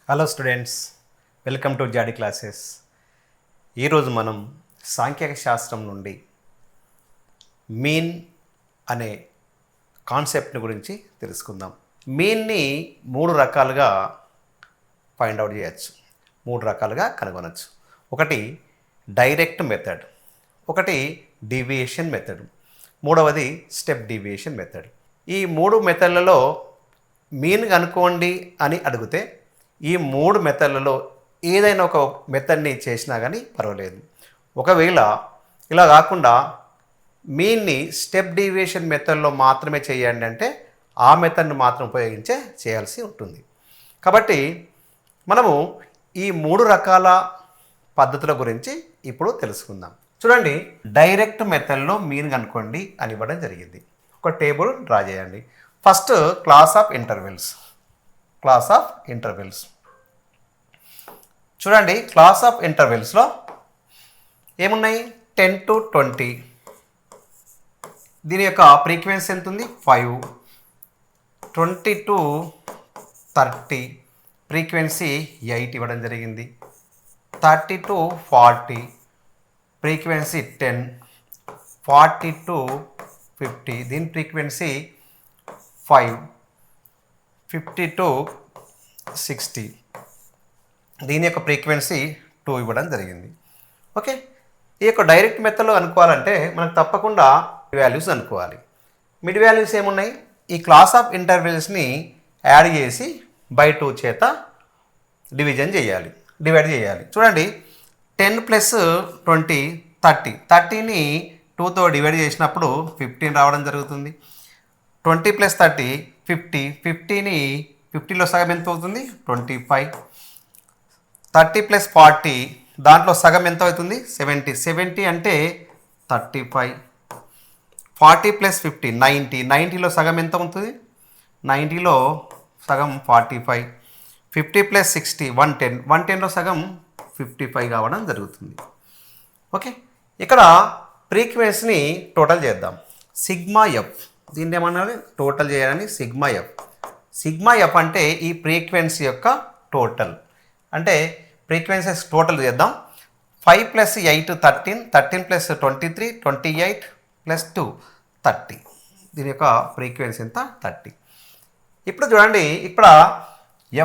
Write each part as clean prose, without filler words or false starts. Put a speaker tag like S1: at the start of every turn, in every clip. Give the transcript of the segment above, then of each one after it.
S1: Hello students, welcome to జాడీ classes. ఈరోజు మనం సాంఖ్యక శాస్త్రం నుండి మీన్ అనే కాన్సెప్ట్ని గురించి తెలుసుకుందాం. మీన్ని మూడు రకాలుగా ఫైండ్ అవుట్ చేయొచ్చు, మూడు రకాలుగా కనుగొనవచ్చు. ఒకటి డైరెక్ట్ మెథడ్, ఒకటి డీవియేషన్ మెథడ్, మూడవది స్టెప్ డీవియేషన్ మెథడ్. ఈ మూడు మెథడ్లలో మీన్ కనుక్కోండి అని అడిగితే ఈ మూడు మెథడ్లలో ఏదైనా ఒక మెథడ్ని చేసినా కానీ పర్వాలేదు. ఒకవేళ ఇలా కాకుండా మీన్ని స్టెప్ డీవియేషన్ మెథడ్లో మాత్రమే చేయండి అంటే ఆ మెథడ్ని మాత్రం ఉపయోగించే చేయాల్సి ఉంటుంది. కాబట్టి మనము ఈ మూడు రకాల పద్ధతుల గురించి ఇప్పుడు తెలుసుకుందాం. చూడండి, డైరెక్ట్ మెథడ్లో మీన్ కనుక్కోండి అని ఇవ్వడం జరిగింది. ఒక టేబుల్ డ్రా చేయండి. First class of intervals. చూడండి, క్లాస్ ఆఫ్ ఇంటర్వెల్స్లో ఏమున్నాయి? 10 to 20. దీని యొక్క ఫ్రీక్వెన్సీ ఎంత ఉంది? 5. 20 to 30 ఫ్రీక్వెన్సీ 8 ఇవ్వడం జరిగింది. 30 to 40 ఫ్రీక్వెన్సీ 10. 40 to 50 దీని ఫ్రీక్వెన్సీ 5. 50 to 60 దీని యొక్క ఫ్రీక్వెన్సీ 2 ఇవ్వడం జరిగింది. ఓకే, ఈ యొక్క డైరెక్ట్ మెథడ్లో అనుకోవాలంటే మనకు తప్పకుండా వాల్యూస్ అనుకోవాలి. మిడ్ వాల్యూస్ ఏమున్నాయి? ఈ క్లాస్ ఆఫ్ ఇంటర్వెల్స్ని యాడ్ చేసి బై 2 చేత డివైడ్ చేయాలి. చూడండి, 10 + 20 30. 30ని 2తో డివైడ్ చేసినప్పుడు 15 రావడం జరుగుతుంది. 20 + 30 50. 50ని 50లో సగం ఎంత అవుతుంది? 25. 30 + 40 దాంట్లో సగం ఎంత అవుతుంది? 70. 70 అంటే 35. 40 + 50 90. 90లో సగం ఎంత అవుతుంది? 90లో సగం 45. 50 + 60 110. 110లో సగం 55 కావడం జరుగుతుంది. ఓకే, ఇక్కడ ఫ్రీక్వెన్సీని టోటల్ చేద్దాం. సిగ్మా ఎఫ్, దీన్ని ఏమన్నా టోటల్ చేయాలని సిగ్మా ఎఫ్. సిగ్మా ఎఫ్ అంటే ఈ ఫ్రీక్వెన్సీ యొక్క టోటల్. అంటే ఫ్రీక్వెన్సీస్ టోటల్ చేద్దాం. 5 + 8 13. 13 + 23 28 + 2 30. దీని యొక్క ఫ్రీక్వెన్సీ ఎంత? 30. ఇప్పుడు చూడండి, ఇక్కడ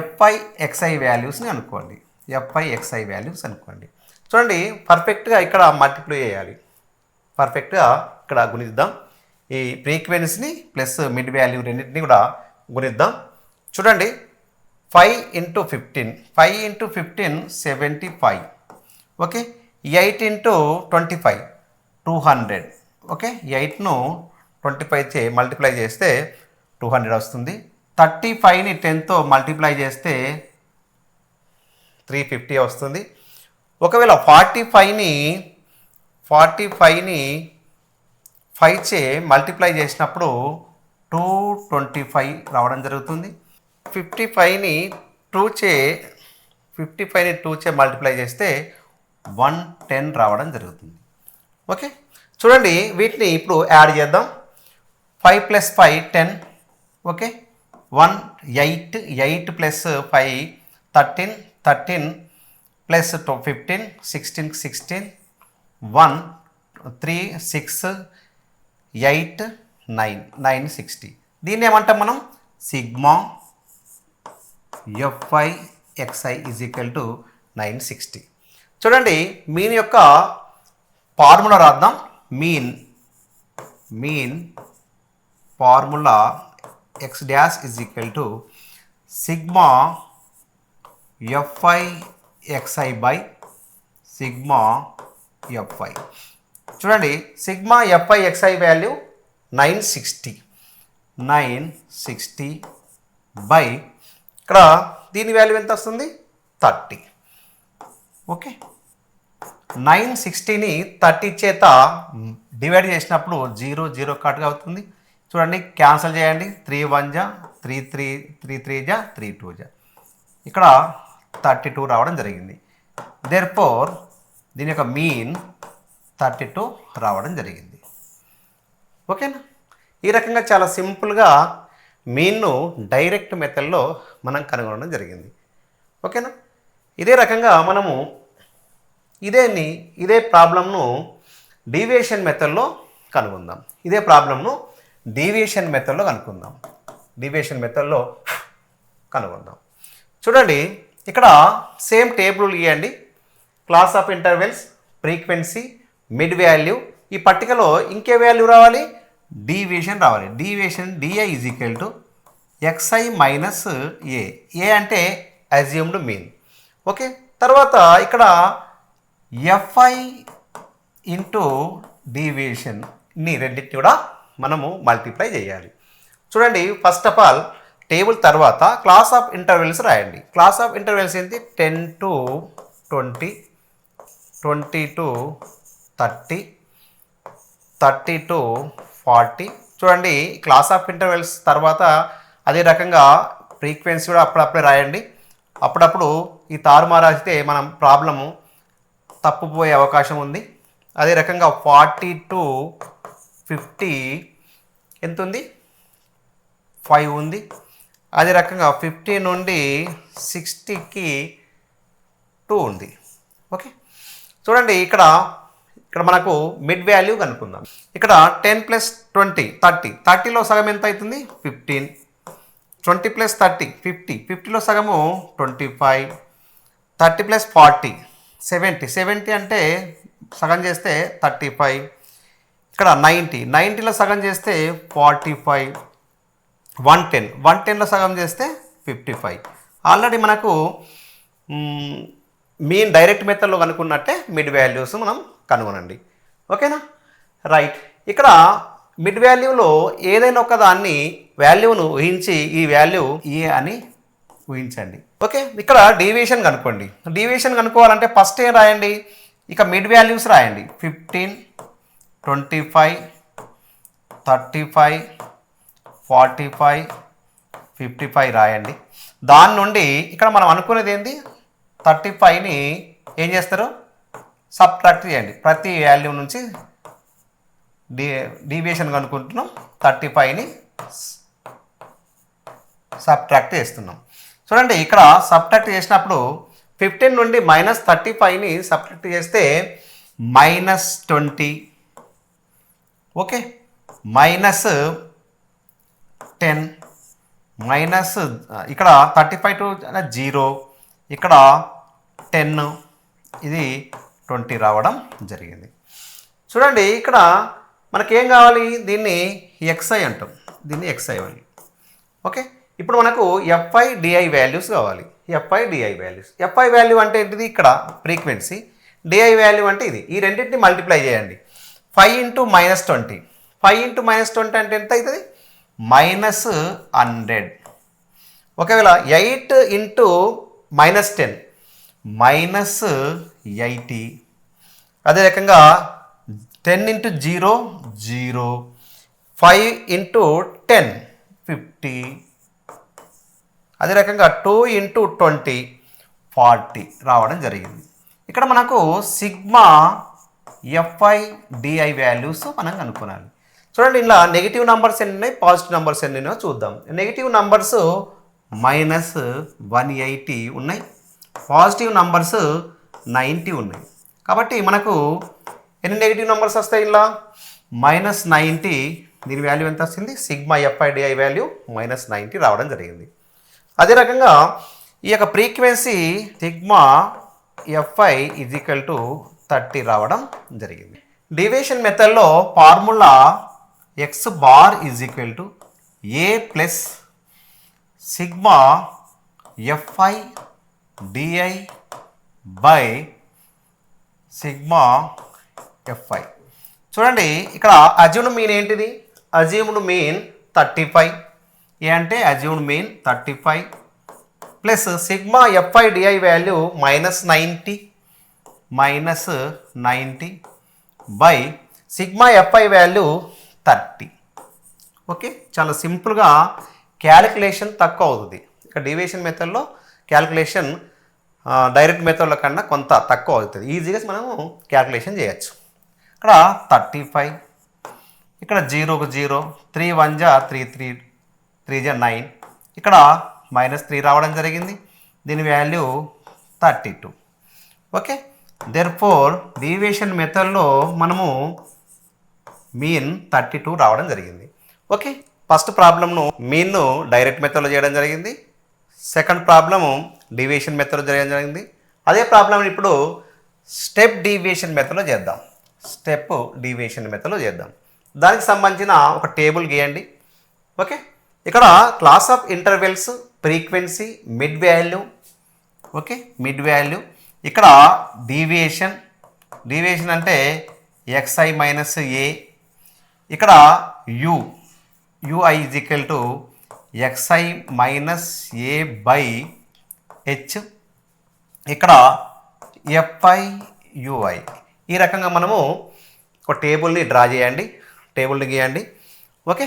S1: ఎఫ్ఐ ఎక్స్ఐ వాల్యూస్ని అనుకోండి. చూడండి, పర్ఫెక్ట్గా ఇక్కడ మల్టిప్లై చేయాలి. పర్ఫెక్ట్గా ఇక్కడ గుణిద్దాం. ఈ ఫ్రీక్వెన్సీని ప్లస్ మిడ్ వాల్యూ రెండింటిని కూడా గుణిద్దాం. చూడండి, 5 × 15. 5 × 15 75. ఓకే, 8 × 25 200. ఓకే, 8ను 25 చే మల్టిప్లై చేస్తే 200 వస్తుంది. 35ని 10తో మల్టిప్లై చేస్తే 350 వస్తుంది. ఒకవేళ 45ని 5 చే మల్టిప్లై చేసినప్పుడు 225 రావడం జరుగుతుంది. 55ని 2 చే మల్టిప్లై చేస్తే 110 రావడం జరుగుతుంది. ఓకే, చూడండి, వీటిని ఇప్పుడు యాడ్ చేద్దాం. 5 + 5 10. ఓకే, 8 + 5 13. 13 + 15 16. 1 3 6 8 9 960. దీన్ని ఏమంటాం మనం? Sigma f i XI = 960. చూడండి, మీన్ యొక్క ఫార్ములా రాద్దాం. Mean formula x dash = sigma f i XI by sigma f i. చూడండి, sigma f i xi value 960 by ఇక్కడ దీని వాల్యూ ఎంత వస్తుంది? 30. ఓకే, 960ని 30 చేత డివైడ్ చేసినప్పుడు 0 0 కట్గా అవుతుంది. చూడండి, క్యాన్సిల్ చేయండి. 3 1 జా 3 3 3 3 జా 3 2 జా. ఇక్కడ 32 రావడం జరిగింది. దేర్ఫోర్ దీని యొక్క మీన్ 32 రావడం జరిగింది. ఓకేనా? ఈ రకంగా చాలా సింపుల్గా మీన్ను డైరెక్ట్ మెథడ్లో మనం కనుగొనడం జరిగింది. ఓకేనా. ఇదే రకంగా మనము ఇదే ప్రాబ్లంను డీవియేషన్ మెథడ్లో కనుగొందాం. ఇదే ప్రాబ్లంను డీవియేషన్ మెథడ్లో కనుక్కుందాం. డీవియేషన్ మెథడ్లో కనుగొందాం. చూడండి, ఇక్కడ సేమ్ టేబుల్ ఇవ్వండి. Class of intervals, frequency, mid value. ఈ పట్టికలో ఇంకే వాల్యూ రావాలి? డీవియేషన్ రావాలి. Deviation DI is equal to xi minus A. A అంటే అజ్యూమ్డ్ మీన్. ఓకే. తర్వాత ఇక్కడ ఎఫ్ఐ ఇంటూ డీవియేషన్ని రెండింటిని కూడా మనము మల్టిప్లై చేయాలి. చూడండి, ఫస్ట్ ఆఫ్ ఆల్ టేబుల్ తర్వాత క్లాస్ ఆఫ్ ఇంటర్వెల్స్ రాయండి. క్లాస్ ఆఫ్ ఇంటర్వెల్స్ ఏంటి? 10 to 20, 20 to 30, 30 to 40. చూడండి, క్లాస్ ఆఫ్ ఇంటర్వెల్స్ తర్వాత అదే రకంగా ఫ్రీక్వెన్సీ కూడా అప్పుడప్పుడే రాయండి. అప్పుడప్పుడు ఈ తారుమారు రాస్తే మనం ప్రాబ్లము తప్పుపోయే అవకాశం ఉంది. అదే రకంగా 40 to 50 ఎంత ఉంది? 5 ఉంది. అదే రకంగా 50 నుండి 60కి 2 ఉంది. ఓకే. చూడండి, ఇక్కడ మనకు మిడ్ వాల్యూ కనుక్కుందాం. ఇక్కడ 10 + 20 30. 30లో సగం ఎంత అవుతుంది? 15. 20 + 30 50. 50లో సగము 25. 30 + 40 70. 70 అంటే సగం చేస్తే 35. ఇక్కడ 90. 90లో సగం చేస్తే 45. 110. 110లో సగం చేస్తే 55. ఆల్రెడీ మనకు మీన్ డైరెక్ట్ మెథడ్లో కనుక్కున్నట్టే మిడ్ వాల్యూస్ మనం కనుగొనండి. ఓకేనా. రైట్. ఇక్కడ మిడ్ వాల్యూలో ఏదైనా ఒక దాన్ని వాల్యూను ఊహించి ఈ వాల్యూ ఏ అని ఊహించండి. ఓకే. ఇక్కడ డీవియేషన్ కనుక్కోండి. డీవియేషన్ కనుక్కోవాలంటే ఫస్ట్ ఏం రాయండి? ఇక మిడ్ వాల్యూస్ రాయండి. 15, 25, 35, 45, 55 రాయండి. దాని నుండి ఇక్కడ మనం అనుకునేది ఏంటి? 35ని ఏం చేస్తారు? సబ్ట్రాక్ట్ చేయండి. ప్రతి వాల్యూ నుంచి డీవియేషన్ కనుక్కుంటున్నాం. 35ని సబ్ట్రాక్ట్ చేస్తున్నాం. చూడండి, ఇక్కడ సబ్ట్రాక్ట్ చేసినప్పుడు 15 నుండి -35ని సబ్ట్రాక్ట్ చేస్తే -20. ఓకే. -10 మైనస్ ఇక్కడ 35 to 0, ఇక్కడ 10, ఇది 20 రావడం జరిగింది. చూడండి, ఇక్కడ మనకేం కావాలి? దీన్ని xi అంటాం. దీన్ని xi వాల్యూ. ఓకే. ఇప్పుడు మనకు ఎఫ్ఐ డిఐ వాల్యూస్ కావాలి. F i d i values. F i value అంటే ఏంటిది? ఇక్కడ ఫ్రీక్వెన్సీ. డిఐ వాల్యూ అంటే ఇది. ఈ రెండింటిని మల్టిప్లై చేయండి. 5 × -20. 5 × -20 అంటే ఎంత అవుతుంది? -100. ఒకవేళ 8 × -10 -80. అదే రకంగా 10 × 0 0. 5 × 10 50. అదే రకంగా 2 × 20 40 రావడం జరిగింది. ఇక్కడ మనకు సిగ్మా ఎఫ్ఐ డిఐ వాల్యూస్ మనం కనుక్కోవాలి. చూడండి, ఇలా నెగిటివ్ నంబర్స్ ఎన్ని ఉన్నాయి, పాజిటివ్ నంబర్స్ ఎన్ని ఉన్నాయో చూద్దాం. నెగిటివ్ నంబర్స్ -180 ఉన్నాయి, పాజిటివ్ నంబర్స్ 90 ఉన్నాయి. కాబట్టి మనకు ఎన్ని నెగిటివ్ నంబర్స్ వస్తాయి? ఇలా -90. దీని వాల్యూ ఎంత వస్తుంది? సిగ్మా ఎఫ్ఐ డిఐ వాల్యూ -90 రావడం జరిగింది. అదే రకంగా ఈ యొక్క frequency sigma f i is equal to 30 రావడం జరిగింది. డీవియేషన్ మెథడ్లో formula x bar is equal to A plus sigma f i d i by sigma f i. చూడండి, ఇక్కడ అజ్యూమ్డ్ మీన్ ఏంటిది? Assumed mean 35. ఏ అంటే assumed mean 35 plus sigma f i d i value -90 by sigma f i value 30. Okay. చాలా సింపుల్గా calculation తక్కువ అవుతుంది. ఇక deviation మెథడ్లో క్యాలిక్యులేషన్ డైరెక్ట్ మెథడ్ల కన్నా కొంత తక్కువ అవుతుంది. ఈజీగా మనము క్యాలిక్యులేషన్ చేయొచ్చు. ఇక్కడ 35, ఇక్కడ 0కు 0, 3 1 3 3 3 9, ఇక్కడ -3 రావడం జరిగింది. దీని వాల్యూ 32. ఓకే, దెర్ఫోర్ డీవియేషన్ మెథడ్లో మనము మీన్ 32 రావడం జరిగింది. ఓకే, ఫస్ట్ ప్రాబ్లమ్ను మీన్ను డైరెక్ట్ మెథడ్లో చేయడం జరిగింది. సెకండ్ ప్రాబ్లము డీవియేషన్ మెథడ్లో చేయడం జరిగింది. అదే ప్రాబ్లమ్ ఇప్పుడు స్టెప్ డీవియేషన్ మెథడ్లో చేద్దాం. స్టెప్ డీవియేషన్ మెథడ్లో చేద్దాం. దానికి సంబంధించిన ఒక టేబుల్ గీయండి. ఓకే, ఇక్కడ class of intervals, frequency, mid value. Okay, mid value. ఇక్కడ డీవియేషన్, డీవియేషన్ అంటే xi మైనస్ ఏ. ఇక్కడ ui is equal to xi minus A by H. ఇక్కడ fi ui. ఈ రకంగా మనము ఒక టేబుల్ని డ్రా చేయండి, టేబుల్ని గీయండి. ఓకే,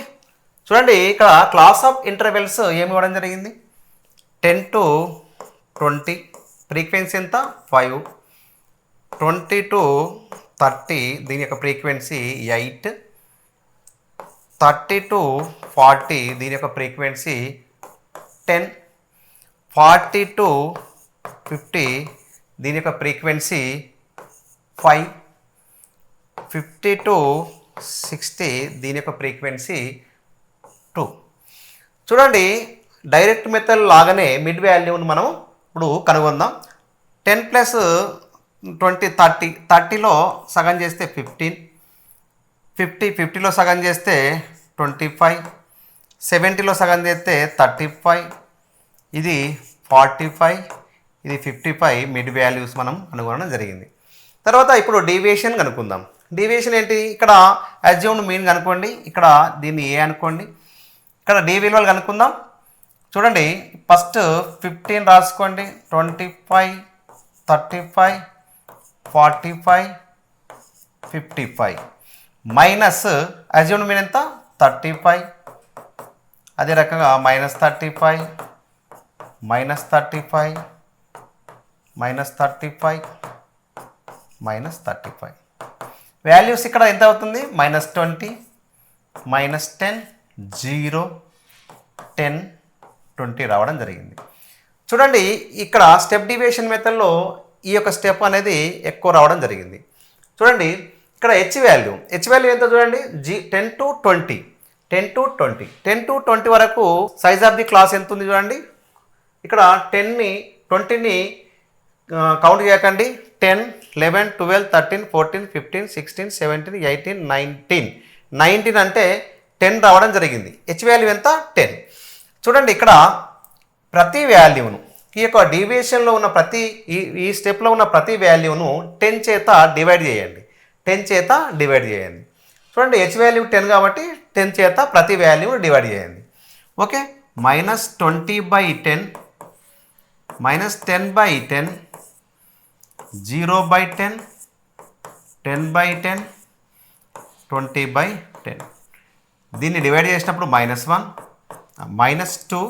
S1: చూడండి ఇక్కడ క్లాస్ ఆఫ్ ఇంటర్వెల్స్ ఏమి ఇవ్వడం జరిగింది, 10 to 20. ఫ్రీక్వెన్సీ ఎంత 5. 20 to 30 దీని యొక్క ఫ్రీక్వెన్సీ 8. 30 to 40 దీని యొక్క ఫ్రీక్వెన్సీ 10. 40 to 50 దీని యొక్క ఫ్రీక్వెన్సీ 5. 50 to 60 దీని యొక్క ఫ్రీక్వెన్సీ 2. చూడండి, డైరెక్ట్ మెథడ్ లాగానే మిడ్ వాల్యూని మనం ఇప్పుడు కనుగొందాం. 10 ప్లస్ 20 30. 30లో సగం చేస్తే 15. 50లో సగం చేస్తే 25. 70లో సగం చేస్తే 35. ఇది 45, ఇది 55 మిడ్ వాల్యూస్ మనం కనుగొనడం జరిగింది. తర్వాత ఇప్పుడు డీవియేషన్ కనుక్కుందాం. డీవియేషన్ ఏంటి, ఇక్కడ అజ్యూమ్డ్ మీన్ కనుక్కోండి, ఇక్కడ దీన్ని ఏ అనుకోండి. ఇక్కడ డి విలువలు కనుక్కుందాం. చూడండి, ఫస్ట్ 15 రాసుకోండి, 25, 35, 45, 55 మైనస్ అజ్యూమ్డ్ మీన్ ఎంత 35. అదే రకంగా -35, -35, -35, -35. వాల్యూస్ ఇక్కడ ఎంత అవుతుంది, -20, -10, 0, 10, 20 రావడం జరిగింది. చూడండి, ఇక్కడ స్టెప్ డీవియేషన్ మెథడ్లో ఈ యొక్క స్టెప్ అనేది ఎక్కువ రావడం జరిగింది. చూడండి, ఇక్కడ హెచ్ వాల్యూ ఎంత చూడండి, 10 to 20. 10 to 20. 10 to 20 వరకు సైజ్ ఆఫ్ ది క్లాస్ ఎంత ఉంది చూడండి. ఇక్కడ 10ని 20ని కౌంట్ చేయకండి. 10, 11, 12, 13, 14, 15, 16, 17, 18, 19 అంటే 10 రావడం జరిగింది. హెచ్ వాల్యూ ఎంత 10. చూడండి, ఇక్కడ ప్రతి వాల్యూను ఈ యొక్క డీవియేషన్లో ఉన్న ఈ స్టెప్లో ఉన్న ప్రతి వాల్యూను 10 చేత డివైడ్ చేయండి. 10 చేత డివైడ్ చేయండి. చూడండి, హెచ్ వాల్యూ 10 కాబట్టి 10 చేత ప్రతి వాల్యూను డివైడ్ చేయండి. ఓకే, -20/10, -10/10, 0/10, 10/10, 20/10. దీన్ని డివైడ్ చేసినప్పుడు -1, -2,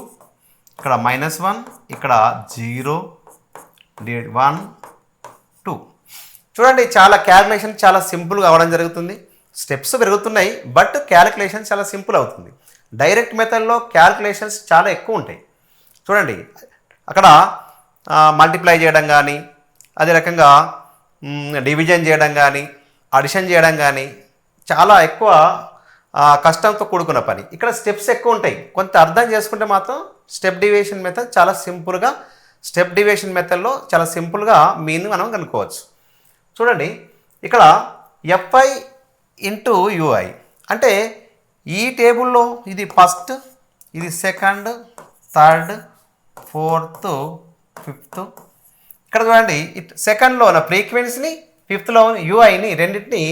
S1: ఇక్కడ -1, ఇక్కడ 0, 1, 2. చూడండి, చాలా క్యాలిక్యులేషన్ చాలా సింపుల్గా అవ్వడం జరుగుతుంది. స్టెప్స్ పెరుగుతున్నాయి, బట్ క్యాలిక్యులేషన్ చాలా సింపుల్ అవుతుంది. డైరెక్ట్ మెథడ్లో క్యాలిక్యులేషన్స్ చాలా ఎక్కువ ఉంటాయి. చూడండి, అక్కడ మల్టిప్లై చేయడం కానీ, అదే రకంగా డివిజన్ చేయడం కానీ, అడిషన్ చేయడం కానీ చాలా ఎక్కువ కష్టంతో కూడుకున్న పని. ఇక్కడ స్టెప్స్ ఎక్కువ ఉంటాయి. కొంత అర్థం చేసుకుంటే మాత్రం స్టెప్ డీవియేషన్ మెథడ్ చాలా సింపుల్గా, స్టెప్ డీవియేషన్ మెథడ్లో చాలా సింపుల్గా మీన్ మనం కనుక్కోవచ్చు. చూడండి, ఇక్కడ fi ఇంటూ ui అంటే ఈ టేబుల్లో ఇది ఫస్ట్, ఇది సెకండ్, థర్డ్, ఫోర్త్, ఫిఫ్త్. ఇక్కడ చూడండి, సెకండ్లో ఉన్న ఫ్రీక్వెన్సీని, ఫిఫ్త్లో యూఐని రెండింటిని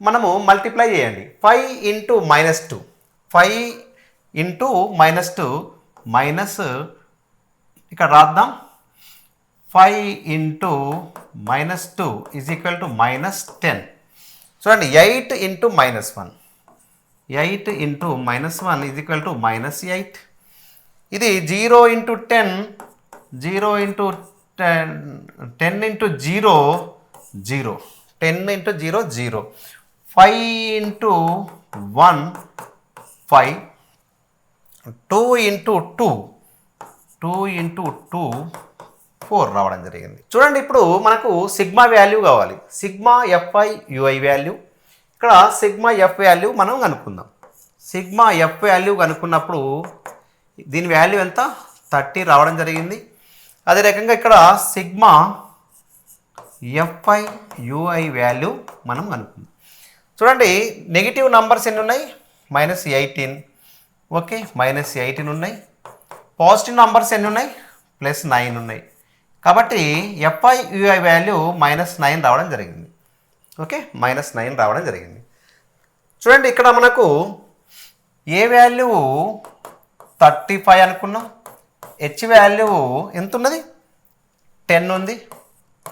S1: మనము మల్టిప్లై చేయండి. 5 into -2, 5 into -2 మైనస్ ఇక్కడ రాద్దాం. 5 into -2 ఈజ్ ఈక్వల్ టు -10. చూడండి, 8 into -1, 8 into -1 is equal to -8. ఇది 0 into 10, 0 into 10, 10 into 0, 0, 10 into 0, 0, 5 into 1, 5, 2 into 2, 2 into 2, 4 రావడం జరిగింది. చూడండి ఇప్పుడు మనకు సిగ్మా వాల్యూ కావాలి. Sigma f i u i value. ఇక్కడ సిగ్మా ఎఫ్ వాల్యూ మనం కనుక్కుందాం. సిగ్మా ఎఫ్ వాల్యూ కనుక్కున్నప్పుడు దీని వాల్యూ ఎంత 30 రావడం జరిగింది. అదే రకంగా ఇక్కడ సిగ్మా ఎఫ్ఐ యుఐ వాల్యూ మనం కనుక్కుందాం. చూడండి నెగిటివ్ నంబర్స్ ఎన్ని ఉన్నాయి? -18. ఓకే, -18 ఉన్నాయి. పాజిటివ్ నంబర్స్ ఎన్ని ఉన్నాయి? +9 ఉన్నాయి. కాబట్టి ఎఫ్ఐ యుఐ వాల్యూ -9 రావడం జరిగింది. ఓకే, -9 రావడం జరిగింది. చూడండి ఇక్కడ మనకు ఏ వాల్యూ 35 అనుకున్నాం, హెచ్ వాల్యూ ఎంత ఉన్నది? 10 ఉంది.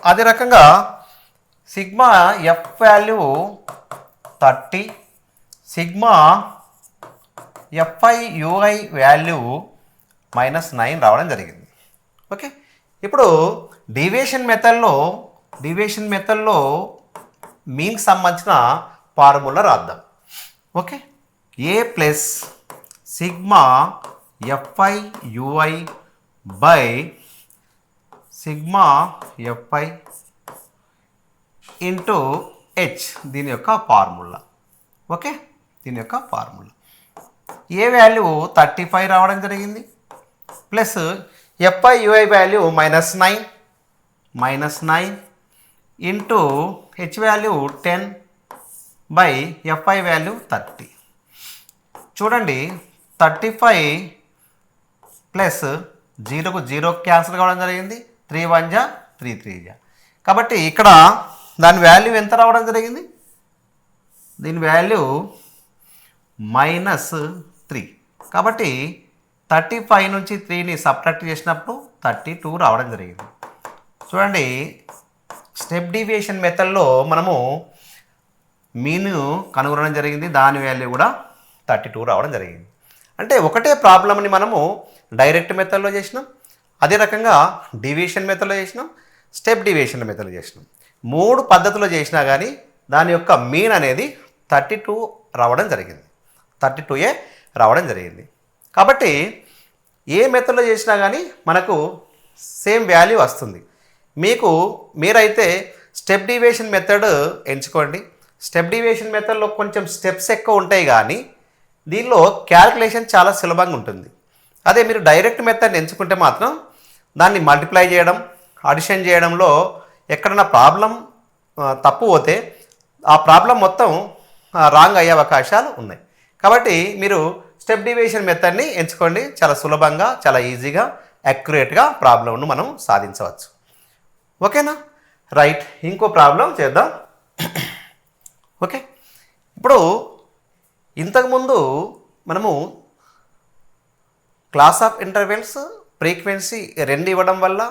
S1: అదే రకంగా sigma f value 30, sigma f i u i value -9 రావడం జరిగింది. ఓకే, ఇప్పుడు డీవియేషన్ మెథడ్లో మీన్కి సంబంధించిన ఫార్ములా రాద్దాం. Okay, A plus sigma f i u i by sigma f i into h, దీని యొక్క ఫార్ములా. ఓకే, దీని యొక్క ఫార్ములా ఏ వాల్యూ 35 రావడం జరిగింది, plus f i u i value -9 into h value 10 by f i value 30. చూడండి 35 ప్లస్ 0కు 0 క్యాన్సిల్ కావడం జరిగింది. 3 1 జా 3 3 జా. కాబట్టి ఇక్కడ దాని వాల్యూ ఎంత రావడం జరిగింది? దీని వాల్యూ -3. కాబట్టి 35 నుంచి 3ని సబ్ట్రాక్ట్ చేసినప్పుడు 32 రావడం జరిగింది. చూడండి స్టెప్ డీవియేషన్ మెథడ్లో మనము మీన్ కనుగొనడం జరిగింది. దాని వాల్యూ కూడా 32 రావడం జరిగింది. అంటే ఒకటే ప్రాబ్లమ్ని మనము డైరెక్ట్ మెథడ్లో చేసినాం, అదే రకంగా డీవియేషన్ మెథడ్లో చేసినాం, స్టెప్ డీవియేషన్ మెథడ్లో చేసినాం. 3 పద్ధతుల్లో చేసినా కానీ దాని యొక్క మీన్ అనేది 32 రావడం జరిగింది. 32 రావడం జరిగింది. కాబట్టి ఏ మెథడ్లో చేసినా కానీ మనకు సేమ్ వాల్యూ వస్తుంది. మీరైతే స్టెప్ డీవియేషన్ మెథడ్ ఎంచుకోండి. స్టెప్ డీవియేషన్ మెథడ్లో కొంచెం స్టెప్స్ ఎక్కువ ఉంటాయి, కానీ దీనిలో క్యాలిక్యులేషన్ చాలా సులభంగా ఉంటుంది. అదే మీరు డైరెక్ట్ మెథడ్ ఎంచుకుంటే మాత్రం దాన్ని మల్టిప్లై చేయడం, అడిషన్ చేయడంలో ఎక్కడన్నా ప్రాబ్లం తప్పు పోతే ఆ ప్రాబ్లం మొత్తం రాంగ్ అయ్యే అవకాశాలు ఉన్నాయి. కాబట్టి మీరు స్టెప్ డీవియేషన్ మెథడ్ని ఎంచుకోండి. చాలా సులభంగా, చాలా ఈజీగా, అక్యురేట్గా ప్రాబ్లంను మనం సాధించవచ్చు. ఓకేనా? రైట్, ఇంకో ప్రాబ్లం చేద్దాం. ఓకే, ఇప్పుడు ఇంతకుముందు మనము క్లాస్ ఆఫ్ ఇంటర్వెల్స్, ఫ్రీక్వెన్సీ 2 ఇవ్వడం వల్ల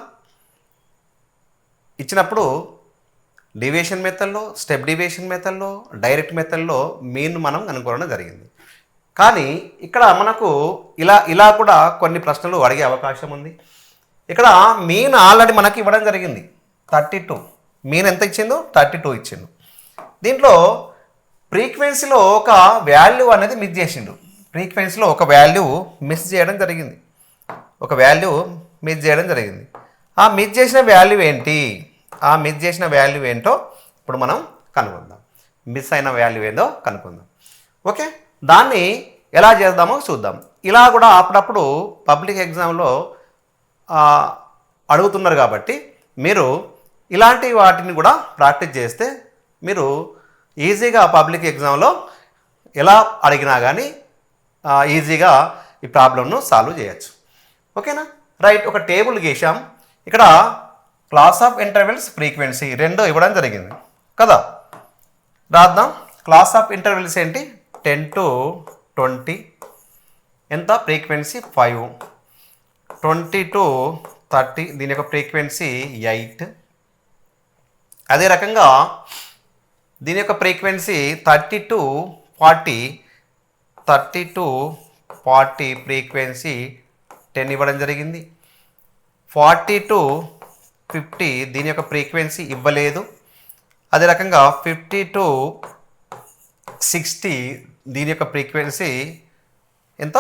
S1: ఇచ్చినప్పుడు డీవియేషన్ మెథడ్లో, స్టెప్ డీవియేషన్ మెథడ్లో, డైరెక్ట్ మెథడ్లో మీన్ మనం కనుగొనడం జరిగింది. కానీ ఇక్కడ మనకు ఇలా కూడా కొన్ని ప్రశ్నలు అడిగే అవకాశం ఉంది. ఇక్కడ మీన్ ఆల్రెడీ మనకి ఇవ్వడం జరిగింది 32. మీన్ ఎంత ఇచ్చిందో 32 ఇచ్చిండు. దీంట్లో ఫ్రీక్వెన్సీలో ఒక వాల్యూ అనేది మిస్ చేసిండు. ఫ్రీక్వెన్సీలో ఒక వాల్యూ మిస్ చేయడం జరిగింది. ఆ మిస్ చేసిన వాల్యూ ఏంటి? ఆ మిస్ చేసిన వాల్యూ ఏంటో ఇప్పుడు మనం కనుక్కుందాం. మిస్ అయిన వాల్యూ ఏందో కనుక్కుందాం. ఓకే, దాన్ని ఎలా చేద్దామో చూద్దాం. ఇలా కూడా అప్పుడప్పుడు పబ్లిక్ ఎగ్జామ్లో అడుగుతున్నారు కాబట్టి మీరు ఇలాంటి వాటిని కూడా ప్రాక్టీస్ చేస్తే మీరు ఈజీగా పబ్లిక్ ఎగ్జామ్లో ఎలా అడిగినా కానీ ఈజీగా ఈ ప్రాబ్లంను సాల్వ్ చేయొచ్చు. ఓకేనా? రైట్, ఒక టేబుల్ గీసాం. ఇక్కడ క్లాస్ ఆఫ్ ఇంటర్వెల్స్, ఫ్రీక్వెన్సీ 2 ఇవ్వడం జరిగింది కదా. రాద్దాం. క్లాస్ ఆఫ్ ఇంటర్వెల్స్ ఏంటి? 10 to 20. ఎంత? ఫ్రీక్వెన్సీ 5. 20 to 30, దీని యొక్క ఫ్రీక్వెన్సీ 8. అదే రకంగా దీని యొక్క ఫ్రీక్వెన్సీ 30 to 40 ఫ్రీక్వెన్సీ 10 ఇవ్వడం జరిగింది. 40 to 50 దీని యొక్క ఫ్రీక్వెన్సీ ఇవ్వలేదు. అదే రకంగా 50 to 60 దీని యొక్క ఫ్రీక్వెన్సీ ఎంత?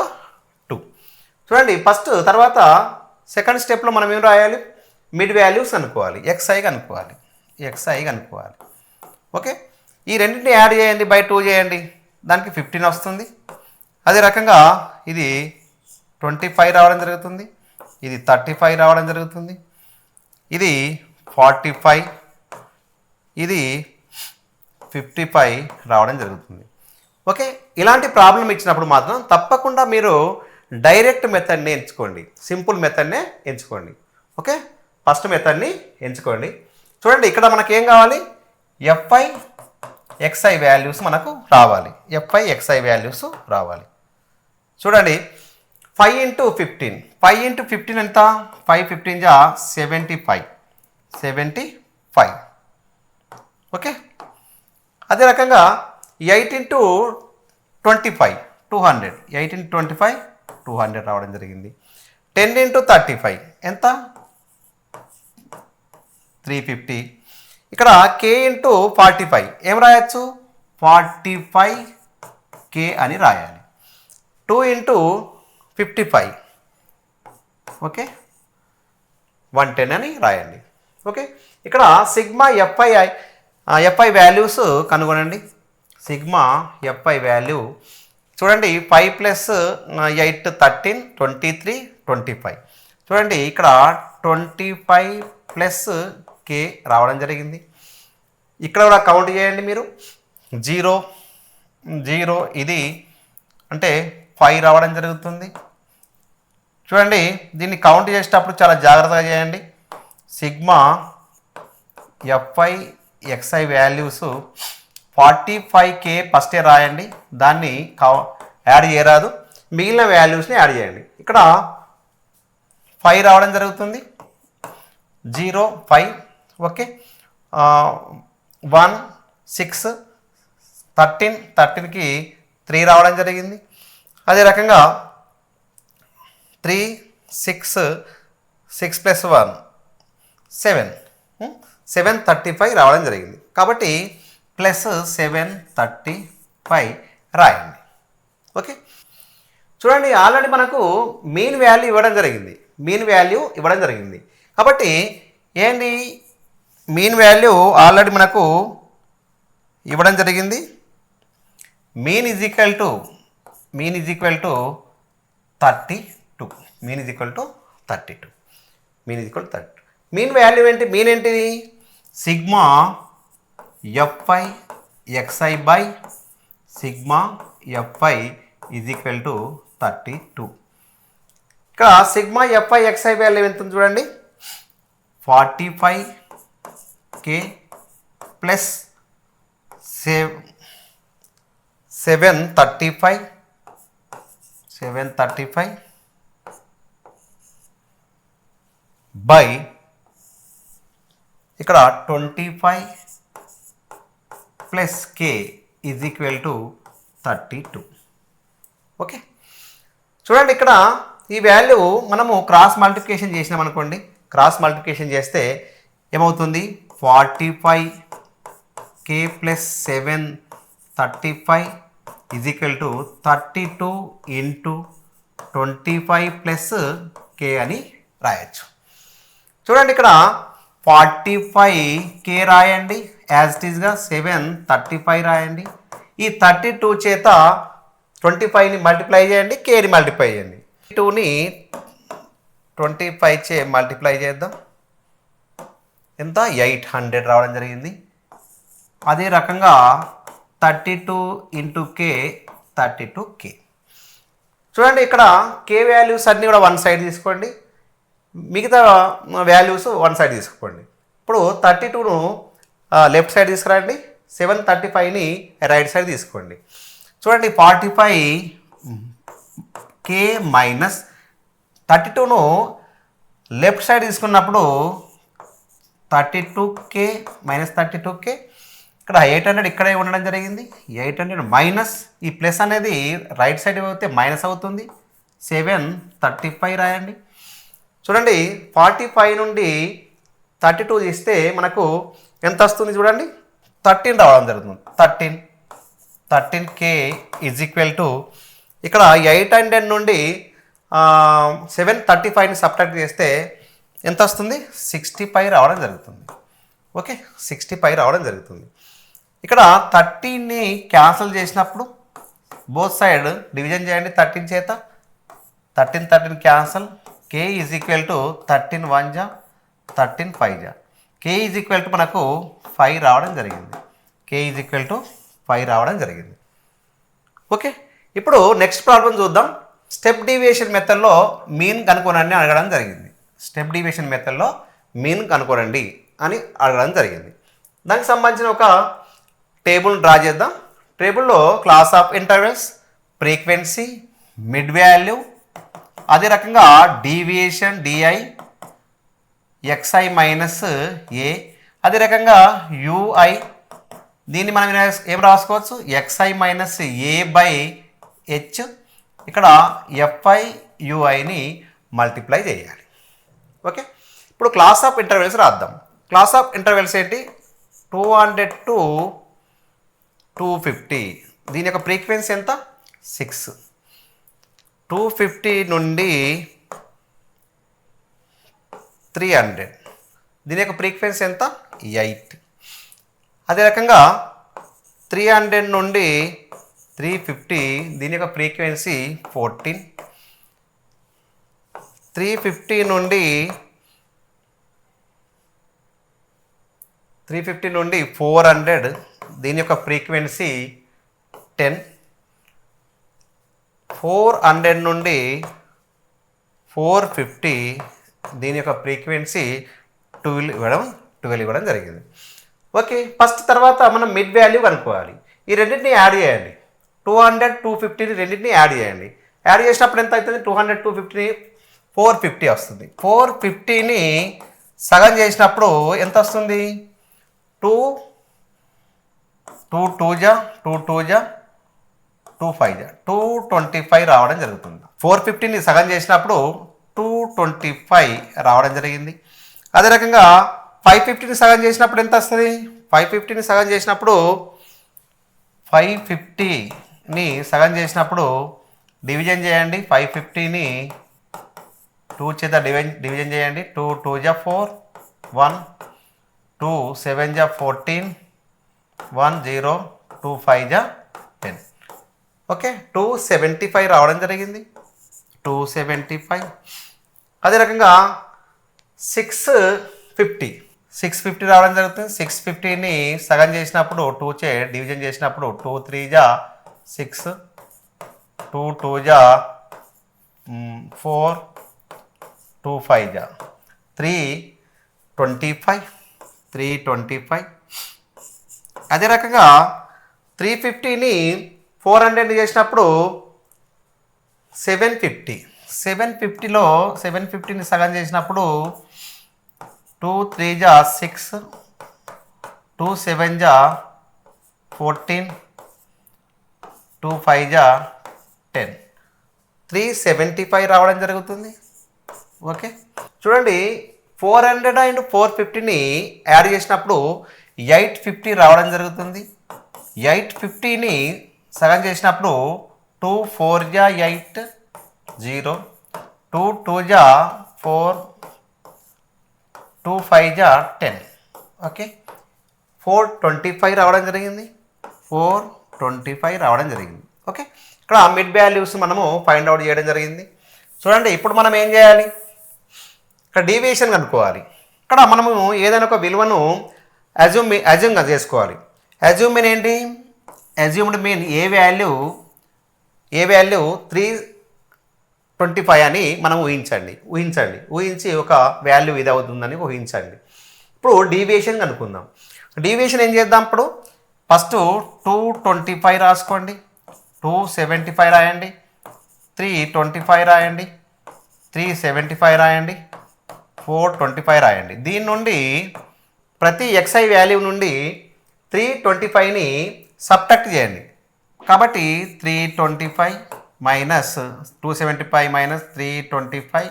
S1: 2. చూడండి, తర్వాత సెకండ్ స్టెప్లో మనం ఏం రాయాలి? మిడ్ వాల్యూస్ కనుక్కోవాలి, xi కనుక్కోవాలి, xi కనుక్కోవాలి. ఓకే, ఈ రెండింటిని యాడ్ చేయండి, బై 2 చేయండి, దానికి 15 వస్తుంది. అదే రకంగా ఇది 25 రావడం జరుగుతుంది, ఇది 35 రావడం జరుగుతుంది, ఇది 45, ఇది 55 రావడం జరుగుతుంది. ఓకే, ఇలాంటి ప్రాబ్లం ఇచ్చినప్పుడు మాత్రం తప్పకుండా మీరు డైరెక్ట్ మెథడ్ని ఎంచుకోండి, సింపుల్ మెథడ్నే ఎంచుకోండి. ఓకే, ఫస్ట్ మెథడ్ని ఎంచుకోండి. చూడండి ఇక్కడ మనకి ఏం కావాలి, fi xi వాల్యూస్ మనకు రావాలి, fi xi వాల్యూస్ రావాలి. చూడండి 5 × 15, 5 × 15 ఎంత, 5 15 జా 75. ఓకే, అదే రకంగా 8 × 25 200, 8 × 25 200 రావడం జరిగింది. 10 × 35 ఎంత, 350. ఇక్కడ k × 45 ఏం రాయొచ్చు, 45k అని రాయాలి. 2 × 55 ఓకే 110 అని రాయండి. ఓకే, ఇక్కడ సిగ్మా fi వాల్యూస్ కనుగొనండి. సిగ్మా fi వాల్యూ చూడండి 5 + 8 13 23 25. చూడండి ఇక్కడ 25 + k రావడం జరిగింది. ఇక్కడ కూడా కౌంట్ చేయండి మీరు, 0 0 ఇది అంటే 5 రావడం జరుగుతుంది. చూడండి దీన్ని కౌంట్ చేసేటప్పుడు చాలా జాగ్రత్తగా చేయండి. Sigma fi xi values 45k ఫస్టే రాయండి, దాన్ని యాడ్ చేయరాదు, మిగిలిన వాల్యూస్ని యాడ్ చేయండి. ఇక్కడ 5 రావడం జరుగుతుంది, 0 5 ఓకే 1 6 13 13కి 3 రావడం జరిగింది. అదే రకంగా 3 6 6 + 1 7 735 రావడం జరిగింది. కాబట్టి +735 రాయండి. ఓకే, చూడండి ఆల్రెడీ మనకు మీన్ వాల్యూ ఇవ్వడం జరిగింది, కాబట్టి ఏంటి మీన్ వాల్యూ ఆల్రెడీ మనకు ఇవ్వడం జరిగింది. Mean is equal to 32, mean is equal to 32. Mean value ఏంటి, మీన్ ఏంటిది, sigma fi xi by sigma fi is equal to 32. ఇక్కడ సిగ్మా fi xi వాల్యూ ఎంత ఉంది చూడండి, 45k ప్లస్ 735 బై ఇక్కడ 25 + k is equal to 32. Okay, చూడండి ఇక్కడ ఈ వాల్యూ మనము క్రాస్ మల్టిప్లికేషన్ చేసినాం అనుకోండి, క్రాస్ మల్టిప్లికేషన్ చేస్తే ఏమవుతుంది, 45k + 735 is equal to 32 × 25 + k అని రాయొచ్చు. చూడండి ఇక్కడ 45k రాయండి, యాజ్ ఇట్ ఈస్గా 735 రాయండి. ఈ 32 చేత 25ని మల్టిప్లై చేయండి, కేని మల్టిప్లై చేయండి. 2ని 25 చే మల్టిప్లై చేద్దాం, ఎంత 800 రావడం జరిగింది. అదే రకంగా 32 × k 32k. చూడండి ఇక్కడ k వాల్యూస్ అన్నీ కూడా వన్ సైడ్ తీసుకోండి, మిగతా వాల్యూస్ వన్ సైడ్ తీసుకోండి. ఇప్పుడు 32ను లెఫ్ట్ సైడ్ తీసుకురండి, 735ని రైట్ సైడ్ తీసుకోండి. చూడండి 45k మైనస్ 32ను లెఫ్ట్ సైడ్ తీసుకున్నప్పుడు 32k మైనస్ 32k, ఇక్కడ 800 ఇక్కడే ఉండడం జరిగింది. 800 మైనస్ ఈ ప్లస్ అనేది రైట్ సైడ్ అయితే మైనస్ అవుతుంది, 735 రాయండి. చూడండి 45 నుండి 32 తీస్తే మనకు ఎంత వస్తుంది చూడండి, 13 రావడం జరుగుతుంది. 13k ఈజ్ ఈక్వల్ టు ఇక్కడ 800 నుండి 735ని సబ్ట్రాక్ట్ చేస్తే ఎంత వస్తుంది 65 రావడం జరుగుతుంది. ఓకే, 65 రావడం జరుగుతుంది. ఇక్కడ 13ని క్యాన్సిల్ చేసినప్పుడు బోత్ సైడ్ డివిజన్ చేయండి 13 చేత. 13 cancel. k is equal to 13 1 జా 13 5 జా. k ఈజ్ ఈక్వల్ టు మనకు 5 రావడం జరిగింది. k ఈజ్ ఈక్వల్ టు 5 రావడం జరిగింది. ఓకే, ఇప్పుడు నెక్స్ట్ ప్రాబ్లం చూద్దాం. స్టెప్ డీవియేషన్ మెథడ్లో మీన్ కనుక్కోనండి అడగడం జరిగింది. స్టెప్ డీవియేషన్ మెథడ్లో మీన్ కనుక్కోనండి అని అడగడం జరిగింది. దానికి సంబంధించిన ఒక టేబుల్ డ్రా చేద్దాం. టేబుల్లో class of intervals, frequency, mid value, అదే రకంగా డీవియేషన్ డిఐ, ఎక్స్ఐ మైనస్ ఏ, అదే రకంగా యూఐ, దీన్ని మనం ఏం రాసుకోవచ్చు xi minus A by H, ఇక్కడ ఎఫ్ఐ యూఐని మల్టిప్లై చేయాలి. ఓకే, ఇప్పుడు క్లాస్ ఆఫ్ ఇంటర్వెల్స్ రాద్దాం. క్లాస్ ఆఫ్ ఇంటర్వెల్స్ ఏంటి 200 to 250. దీని యొక్క ఫ్రీక్వెన్సీ ఎంత 6. 250 నుండి 300, దీని యొక్క ఫ్రీక్వెన్సీ ఎంత 8. అదే రకంగా 300 నుండి 350, దీని యొక్క ఫ్రీక్వెన్సీ 14. 350 నుండి 400, దీని యొక్క ఫ్రీక్వెన్సీ 10. 400 నుండి 450, దీని యొక్క ఫ్రీక్వెన్సీ 12 ఇవ్వడం జరిగింది. ఓకే, ఫస్ట్ తర్వాత మనం మిడ్ వాల్యూ కనుక్కోవాలి. ఈ రెండింటిని యాడ్ చేయండి. 200 250 రెండింటిని యాడ్ చేయండి. యాడ్ చేసినప్పుడు ఎంత అవుతుంది 200 250 450 వస్తుంది. 450ని సగం చేసినప్పుడు ఎంత వస్తుంది 2 2 జా 2 జా 2 5 జా 225 రావడం జరుగుతుంది. 450ని సగం చేసినప్పుడు 225 రావడం జరిగింది. అదే రకంగా 550ని సగం చేసినప్పుడు ఎంత వస్తుంది 550ని సగం చేసినప్పుడు 550ని సగం చేసినప్పుడు డివిజన్ చేయండి. 550ని 2 చేత డివిజన్ చేయండి. 2 2 జా 4 1 2 7 జా 14 1 0 2 5 జా 10. ఓకే, 275 రావడం జరిగింది. 275. అదే రకంగా 650 రావడం జరుగుతుంది. 650ని సగం చేసినప్పుడు 2 చే డివిజన్ చేసినప్పుడు 2 3 జా 6 2 2 జా 4 2 5 జా 325. అదే రకంగా 350ని 400 చేసినప్పుడు 750లో 750ని సగం చేసినప్పుడు 2 3 జా 6 2 7 జా 14 2 5 జా 10 375 రావడం జరుగుతుంది. ఓకే, చూడండి 400 అండ్ 450ని యాడ్ చేసినప్పుడు 850 రావడం జరుగుతుంది. 850ని సగం చేసినప్పుడు 2 4 జా 8 0 2 2 జా 4 2 5 జా 10. ఓకే, 425 రావడం జరిగింది. 425 రావడం జరిగింది. ఓకే, ఇక్కడ మిడ్ వాల్యూస్ మనము ఫైండ్ అవుట్ చేయడం జరిగింది. చూడండి ఇప్పుడు మనం ఏం చేయాలి, ఇక్కడ డీవియేషన్ కనుక్కోవాలి. ఇక్కడ మనము ఏదైనా ఒక విలువను అజ్యూమ్గా చేసుకోవాలి. అజ్యూమ్ మీన్ ఏంటి, అజ్యూమ్డ్ మీన్ ఏ వాల్యూ 325 అని మనం ఊహించి ఒక వాల్యూ ఇది అవుతుందని ఊహించండి. ఇప్పుడు డీవియేషన్ కనుక్కుందాం. డీవియేషన్ ఏం చేద్దాం, ఇప్పుడు ఫస్ట్ 225 రాసుకోండి, 275 రాయండి, 325 రాయండి, 375 రాయండి, 425 రాయండి. దీని నుండి ప్రతి xi వాల్యూ నుండి 325ని సబ్ట్రాక్ట్ చేయండి. కాబట్టి 325 మైనస్ 275 మైనస్ 325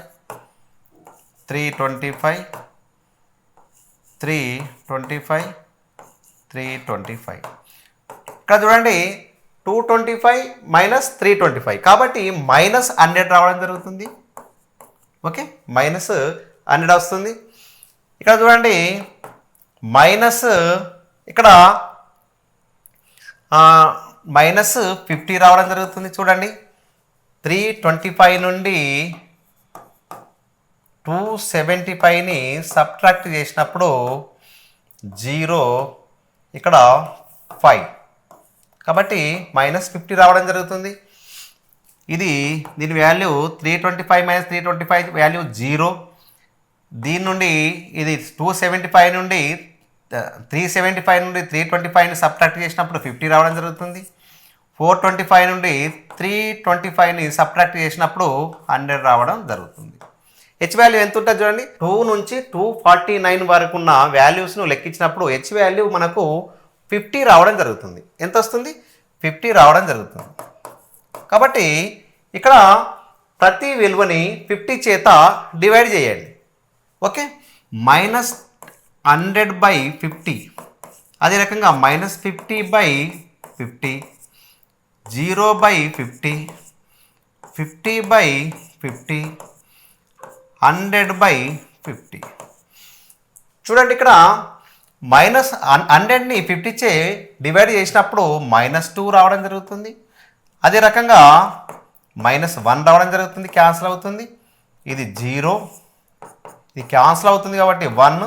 S1: 325 ఇక్కడ చూడండి 225 మైనస్ 325 కాబట్టి మైనస్ 100 రావడం జరుగుతుంది. ఓకే, మైనస్ 100 వస్తుంది. ఇక్కడ చూడండి మైనస్ ఇక్కడ మైనస్ 50 రావడం జరుగుతుంది. చూడండి 325 నుండి 275ని సబ్ట్రాక్ట్ చేసినప్పుడు 0 ఇక్కడ 5 కాబట్టి -50 రావడం జరుగుతుంది. దీని వాల్యూ 325 - 325 వాల్యూ 0. దీని నుండి ఇది 275 నుండి 375 నుండి 325ని సబ్ట్రాక్ట్ చేసినప్పుడు 50 రావడం జరుగుతుంది. 425 నుండి 325ని సబ్ట్రాక్ట్ చేసినప్పుడు 100 రావడం జరుగుతుంది. హెచ్ వాల్యూ ఎంత ఉంటుంది చూడండి. 2 నుంచి 249 వరకు ఉన్న వాల్యూస్ను లెక్కించినప్పుడు హెచ్ వాల్యూ మనకు 50 రావడం జరుగుతుంది. ఎంత వస్తుంది? 50 రావడం జరుగుతుంది. కాబట్టి ఇక్కడ ప్రతి విలువని 50 చేత డివైడ్ చేయండి. ఓకే, -100/50 అదే రకంగా -50/50, 0/50, 50/50, 100/50. చూడండి ఇక్కడ -100ని 50 చే డివైడ్ చేసినప్పుడు -2 రావడం జరుగుతుంది. అదే రకంగా -1 రావడం జరుగుతుంది, క్యాన్సిల్ అవుతుంది. ఇది 0, ఇది క్యాన్సిల్ అవుతుంది కాబట్టి 1,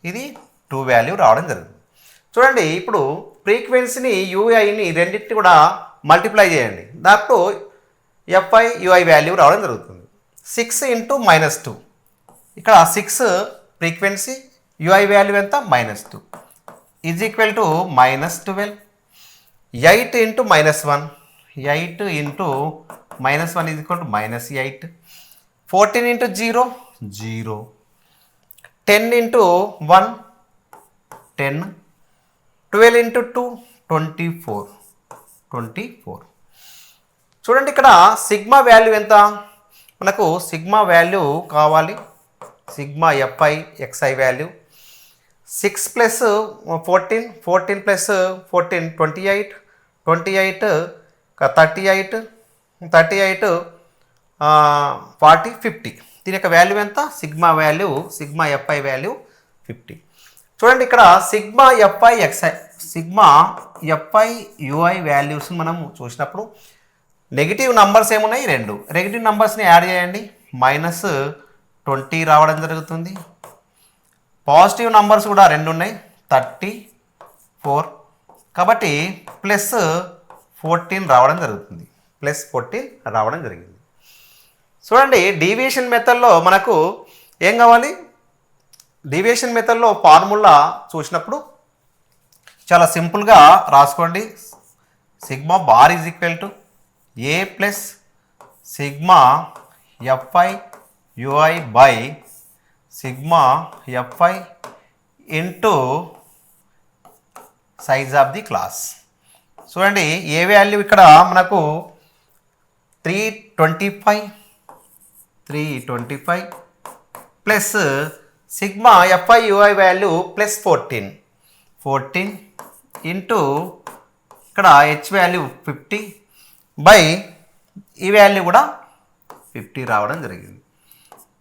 S1: ఇది 2 వాల్యూ రావడం జరుగుతుంది. చూడండి ఇప్పుడు ఫ్రీక్వెన్సీని యూఐని రెండింటిని కూడా మల్టిప్లై చేయండి. దాంట్లో ఎఫ్ఐ యూఐ వాల్యూ రావడం జరుగుతుంది. 6 × -2 ఇక్కడ 6 ఫ్రీక్వెన్సీ, యూఐ వాల్యూ ఎంత? -2 is equal to -12. 8 × -1, 8 × -1 is equal to -8. 14 × 0, 0. 10 × 1, 10. 12 × 2, 24, 24. చూడండి ఇక్కడ సిగ్మా వాల్యూ ఎంత? మనకు సిగ్మా వాల్యూ కావాలి. Sigma f i xi value 6 + 14, 14 + 14 28, 28 38, 38 40, 50. దీని యొక్క వాల్యూ ఎంత? Sigma value, sigma f i value 50. చూడండి ఇక్కడ sigma f i XI, sigma f i UI వాల్యూస్ని మనము చూసినప్పుడు నెగిటివ్ నంబర్స్ ఏమున్నాయి? 2 నెగిటివ్ నంబర్స్ని యాడ్ చేయండి. -20 రావడం జరుగుతుంది. పాజిటివ్ నంబర్స్ కూడా 2 ఉన్నాయి, 34. కాబట్టి +14 రావడం జరుగుతుంది, +14 రావడం జరిగింది. చూడండి డీవియేషన్ మెథడ్లో మనకు ఏం కావాలి? డీవియేషన్ మెథడ్లో ఫార్ములా చూసినప్పుడు చాలా సింపుల్గా రాసుకోండి. Sigma bar is equal to A + sigma f i u i by sigma f i into size of the class. చూడండి ఏ వాల్యూ ఇక్కడ మనకు 325 plus sigma f i u i value +14 into ఇక్కడ హెచ్ వాల్యూ 50 బై ఈ వాల్యూ కూడా 50 రావడం జరిగింది.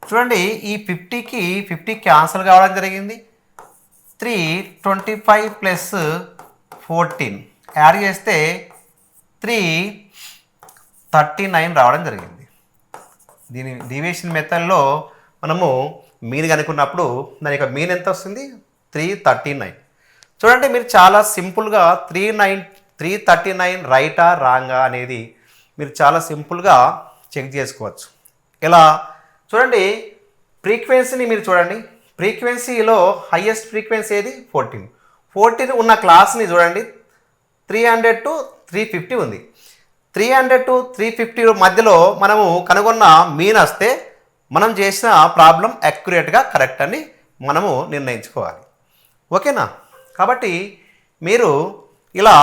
S1: చూడండి ఈ 50కి 50 క్యాన్సిల్ కావడం జరిగింది. 325 + 14 యాడ్ చేస్తే 339 రావడం జరిగింది. దీని డీవియేషన్ మెథడ్లో మనము మీన్ కనుక్కున్నప్పుడు దాని యొక్క మీన్ ఎంత వస్తుంది? 339. చూడండి మీరు చాలా సింపుల్గా 339 రైటా రాంగా అనేది మీరు చాలా సింపుల్గా చెక్ చేసుకోవచ్చు. ఎలా చూడండి ఫ్రీక్వెన్సీని మీరు చూడండి. ఫ్రీక్వెన్సీలో హైయెస్ట్ ఫ్రీక్వెన్సీ ఏది? 14 ఉన్న క్లాస్ని చూడండి. 300 to 350 ఉంది. 300 to 350 మధ్యలో మనము కనుగొన్న మీన్ వస్తే మనం చేసిన ప్రాబ్లం అక్యురేట్గా కరెక్ట్ అని మనము నిర్ణయించుకోవాలి. ఓకేనా? కాబట్టి మీరు ఇలా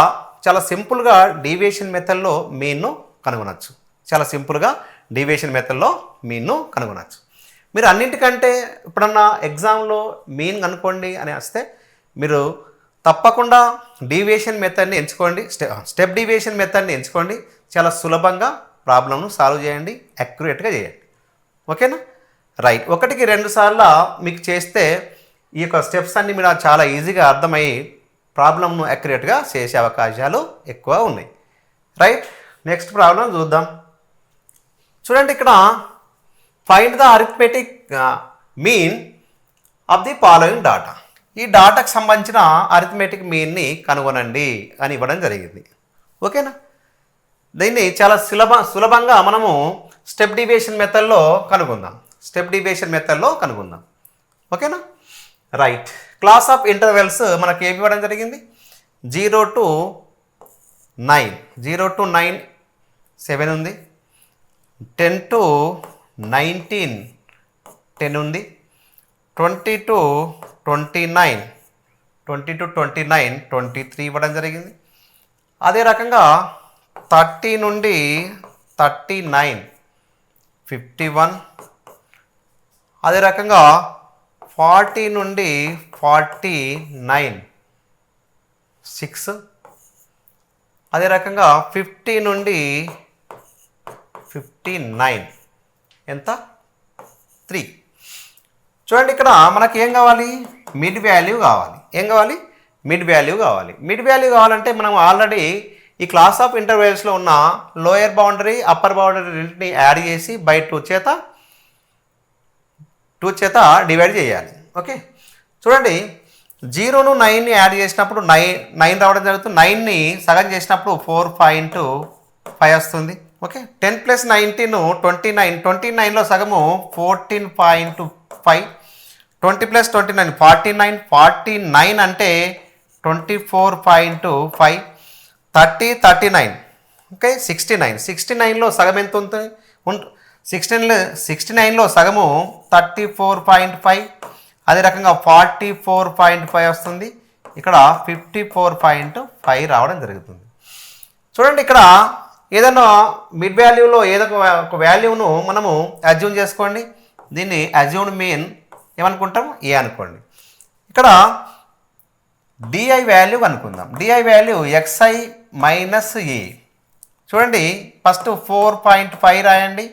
S1: చాలా సింపుల్గా డీవియేషన్ మెథడ్లో మీన్ను కనుగొనవచ్చు. చాలా సింపుల్గా డీవియేషన్ మెథడ్లో మీన్ను కనుగొనవచ్చు. మీరు అన్నింటికంటే ఎప్పుడన్నా ఎగ్జామ్లో మీన్ కనుక్కోండి అని వస్తే మీరు తప్పకుండా డీవియేషన్ మెథడ్ని ఎంచుకోండి. స్టెప్ డీవియేషన్ మెథడ్ని ఎంచుకోండి. చాలా సులభంగా ప్రాబ్లంను సాల్వ్ చేయండి, అక్యురేట్గా చేయండి. ఓకేనా? రైట్, ఒకటికి 2 సార్లు మీకు చేస్తే ఈ యొక్క స్టెప్స్ అన్నీ మీరు చాలా ఈజీగా అర్థమై ప్రాబ్లమ్ను అక్యురేట్గా చేసే అవకాశాలు ఎక్కువ ఉన్నాయి. రైట్, నెక్స్ట్ ప్రాబ్లం చూద్దాం. చూడండి, ఇక్కడ find the arithmetic mean of the following data. ఈ డాటాకు సంబంధించిన అరిథమెటిక్ మీన్ని కనుగొనండి అని ఇవ్వడం జరిగింది. ఓకేనా, దీన్ని చాలా సులభంగా మనము స్టెప్ డివియేషన్ మెథడ్లో కనుగొందాం. ఓకేనా, రైట్. క్లాస్ ఆఫ్ ఇంటర్వెల్స్ మనకి ఏమి ఇవ్వడం జరిగింది? 0 to 9 7 ఉంది, 10 to 19 10 ఉంది, 20 to 29 23 ఇవ్వడం జరిగింది. అదే రకంగా 30 నుండి 39 51, అదే రకంగా 40 నుండి 49 6, అదే రకంగా 50 నుండి 59 ఎంత? 3. చూడండి, ఇక్కడ మనకి ఏం కావాలి? మిడ్ వాల్యూ కావాలి. మిడ్ వాల్యూ కావాలంటే మనం ఆల్రెడీ ఈ క్లాస్ ఆఫ్ ఇంటర్వెల్స్లో ఉన్న లోయర్ బౌండరీ అప్పర్ బౌండరీ రెండింటిని యాడ్ చేసి బై 2 చేత డివైడ్ చేయాలి. ఓకే, చూడండి, 0ను 9ని యాడ్ చేసినప్పుడు 9 రావడం జరుగుతుంది. 9ని సగం చేసినప్పుడు 4.5 వస్తుంది. ఓకే, 10 + 19 29లో సగము 14.5, 20 + 29 49 అంటే 24.5, 39. ఓకే, 69లో సగం ఎంత ఉంటుంది? 69లో సగము 34.5, అదే రకంగా 44.5 వస్తుంది. ఇక్కడ 54.5 రావడం జరుగుతుంది. చూడండి, ఇక్కడ ఏదైనా మిడ్ వాల్యూలో ఏదో ఒక వాల్యూను మనము అజ్యూమ్ చేసుకోండి. దీన్ని అజ్యూమ్డ్ మీన్ ఏమనుకుంటాం? ఏ అనుకోండి. ఇక్కడ డిఐ వాల్యూ అనుకుందాం. డిఐ వాల్యూ xi మైనస్ ఏ. చూడండి, ఫస్ట్ 4.5 రాయండి,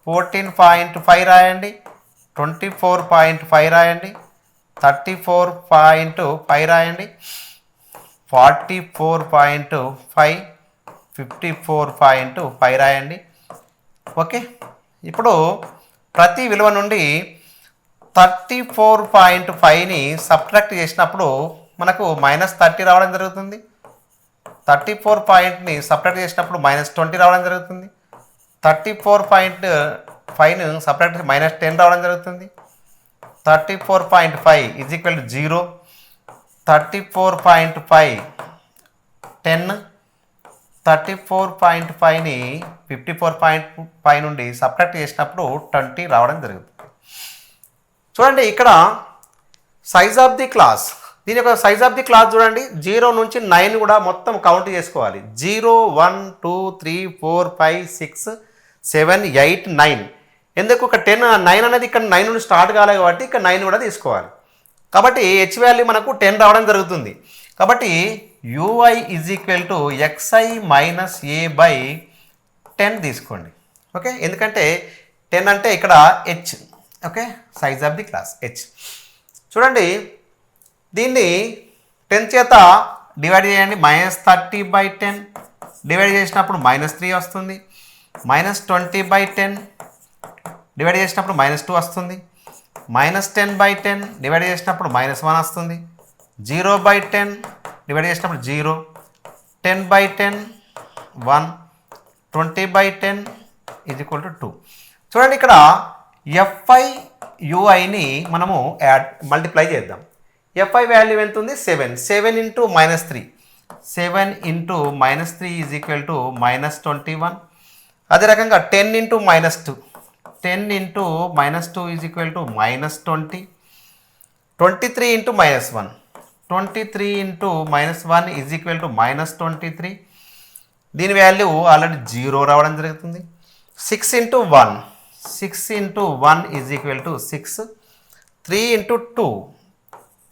S1: 14.5 రాయండి, 24.5 రాయండి, 34.5 రాయండి, 44.5, 54.5 రాయండి. ఓకే, ఇప్పుడు ప్రతి విలువ నుండి 34.5ని సబ్ట్రాక్ట్ చేసినప్పుడు మనకు -30 రావడం జరుగుతుంది. 34.ని సబ్ట్రాక్ట్ చేసినప్పుడు -20 రావడం జరుగుతుంది. 34.5ను సబ్ట్రాక్ట్ -10 రావడం జరుగుతుంది. 34.5 = 0. 34.5 10, 34.5ని 54.5 నుండి సబ్ట్రాక్ట్ చేసినప్పుడు 20 రావడం జరుగుతుంది. చూడండి, ఇక్కడ సైజ్ ఆఫ్ ది క్లాస్, దీని యొక్క సైజ్ ఆఫ్ ది క్లాస్ చూడండి. 0 నుంచి 9 కూడా మొత్తం కౌంట్ చేసుకోవాలి. 0 1 2 3 4 5 6 7 8 9. ఎందుకు? ఒక 9 అనేది ఇక్కడ 9 నుండి స్టార్ట్ కాలేదు కాబట్టి ఇక్కడ 9 కూడా తీసుకోవాలి. కాబట్టి హెచ్ వాల్యూ మనకు 10 రావడం జరుగుతుంది. కాబట్టి ui = xi మైనస్ a/10 తీసుకోండి. ఓకే, ఎందుకంటే 10 అంటే ఇక్కడ H. Okay, size of the class H. చూడండి, దీన్ని 10 చేత డివైడ్ చేయండి. -30/10 డివైడ్ చేసినప్పుడు -3 వస్తుంది. -20/10 డివైడ్ చేసినప్పుడు -2 వస్తుంది. -10/10 డివైడ్ చేసినప్పుడు -1 వస్తుంది. 0/10 డివైడ్ చేసినప్పుడు 0, 10/10 1, 20/10 = 2. చూడండి, ఇక్కడ fi uiని మనము మల్టిప్లై చేద్దాం. fi వాల్యూ ఎంత ఉంది? 7. 7 × -3 7 × -3 = -21. అదే రకంగా 10 × -2 10 × -2 = -20. 23 × -1 23 × -1 = -23. దీని వాల్యూ ఆల్రెడీ 0 రావడం జరుగుతుంది. 6 × 1 = 6. 3 × 2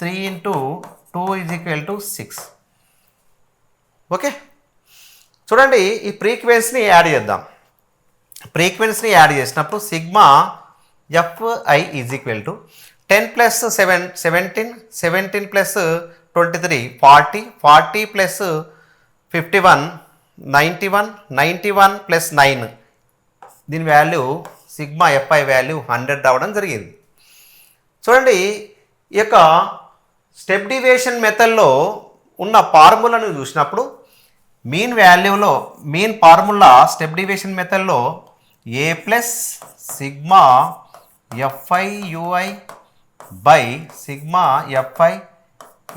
S1: = 6. ఓకే, చూడండి, ఈ ఫ్రీక్వెన్సీని యాడ్ చేద్దాం. ఫ్రీక్వెన్సీని యాడ్ చేసినప్పుడు sigma fi is equal to 10 plus 7 17 17 plus 23 40 40 plus 51 91 91 plus 9 దీని వాల్యూ సిగ్మా fi వాల్యూ 100 రావడం జరిగింది. చూడండి ఈ యొక్క స్టెప్ డివియేషన్ మెథడ్లో ఉన్న ఫార్ములాను చూసినప్పుడు మీన్ వాల్యూలో మీన్ ఫార్ములా స్టెప్ డివియేషన్ మెథడ్లో A plus sigma fi ui by sigma fi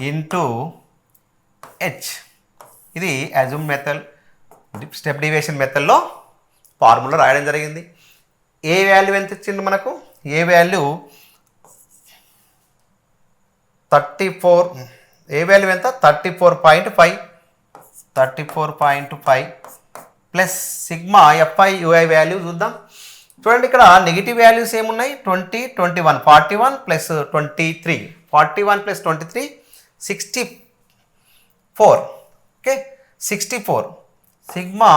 S1: into H, ఇది అజ్యూమ్ మెథడ్ స్టెప్ డివియేషన్ మెథడ్లో ఫార్ములా రాయడం జరిగింది. ఏ వాల్యూ ఎంత ఇచ్చింది మనకు? ఏ వాల్యూ 34, ఏ వాల్యూ ఎంత 34.5 34.5 plus sigma fi ui value చూద్దాం. చూడండి ఇక్కడ నెగిటివ్ వాల్యూస్ ఏమున్నాయి? 20 21 41 plus 23 41 plus 23 64, okay 64. Sigma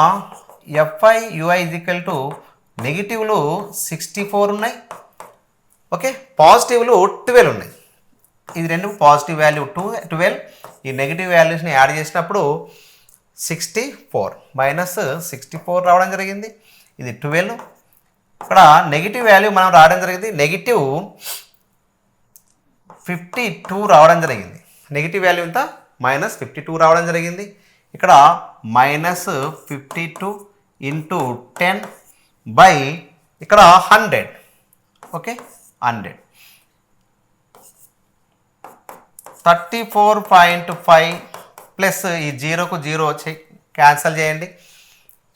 S1: fi ui is equal to నెగిటివ్లు 64 ఉన్నాయి, ఓకే పాజిటివ్లు 12 ఉన్నాయి. ఇది రెండు పాజిటివ్ వాల్యూ 12, ఈ నెగిటివ్ వాల్యూస్ని యాడ్ చేసినప్పుడు 64 మైనస్ 64 రావడం జరిగింది. ఇది 12. ఇక్కడ నెగిటివ్ వాల్యూ మనం రావడం జరిగింది, నెగిటివ్ 52 రావడం జరిగింది. నెగిటివ్ వాల్యూ ఎంత? మైనస్ 52 రావడం జరిగింది. ఇక్కడ మైనస్ 52 ఇంటూ 10 బై ఇక్కడ 100, ఓకే 100 34.5 ప్లస్ ఈ 0కు 0 వచ్చి క్యాన్సిల్ చేయండి.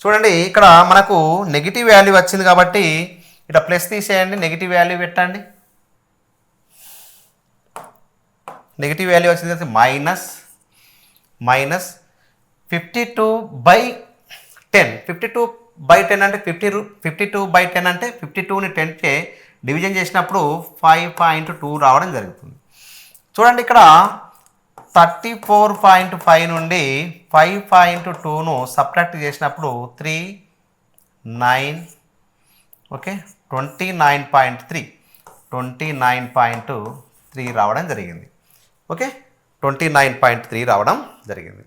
S1: చూడండి ఇక్కడ మనకు నెగిటివ్ వాల్యూ వచ్చింది కాబట్టి ఇక్కడ ప్లస్ తీసేయండి, నెగిటివ్ వాల్యూ పెట్టండి. నెగిటివ్ వాల్యూ వచ్చింది మైనస్ 52/10. 52/10 అంటే 52/10 అంటే 52ని 10కే డివిజన్ చేసినప్పుడు 5.2 రావడం జరుగుతుంది. చూడండి ఇక్కడ 34.5 నుండి 5.2ను సబ్ట్రాక్ట్ చేసినప్పుడు 3 9, ఓకే 29.3 రావడం జరిగింది, ఓకే 29.3 రావడం జరిగింది,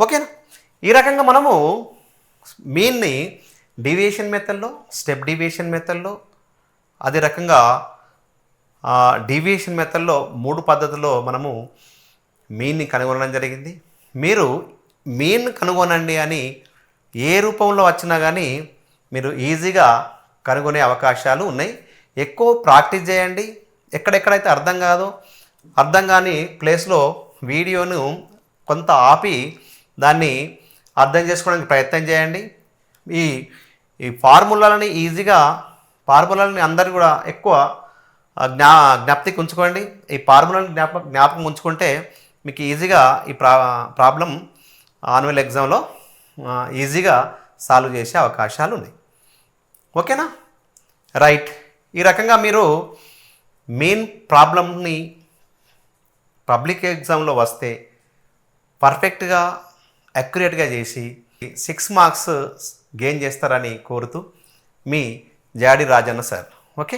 S1: ఓకేనా. ఈ రకంగా మనము మీన్ని డీవియేషన్ మెథడ్లో, స్టెప్ డీవియేషన్ మెథడ్లో, అదే రకంగా డీవియేషన్ మెథడ్లో 3 పద్ధతుల్లో మనము మీన్ని కనుగొనడం జరిగింది. మీరు మీన్ కనుగొనండి అని ఏ రూపంలో వచ్చినా కానీ మీరు ఈజీగా కనుగొనే అవకాశాలు ఉన్నాయి. ఎక్కువ ప్రాక్టీస్ చేయండి. ఎక్కడెక్కడైతే అర్థం కాదో, అర్థం కాని ప్లేస్లో వీడియోను కొంత ఆపి దాన్ని అర్థం చేసుకోవడానికి ప్రయత్నం చేయండి. ఈ ఫార్ములాలని ఈజీగా, ఫార్ములాలని అందరు కూడా ఎక్కువ జ్ఞాపకం ఉంచుకోండి. ఈ ఫార్ములాని జ్ఞాపకం ఉంచుకుంటే మీకు ఈజీగా ఈ ప్రాబ్లం ఆన్యువల్ ఎగ్జామ్లో ఈజీగా సాల్వ్ చేసే అవకాశాలు ఉన్నాయి, ఓకేనా. రైట్, ఈ రకంగా మీరు మెయిన్ ప్రాబ్లమ్ని పబ్లిక్ ఎగ్జామ్లో వస్తే పర్ఫెక్ట్గా అక్యురేట్గా చేసి 6 మార్క్స్ గెయిన్ చేస్తారని కోరుతూ మీ జాడి రాజన్న సార్, ఓకే.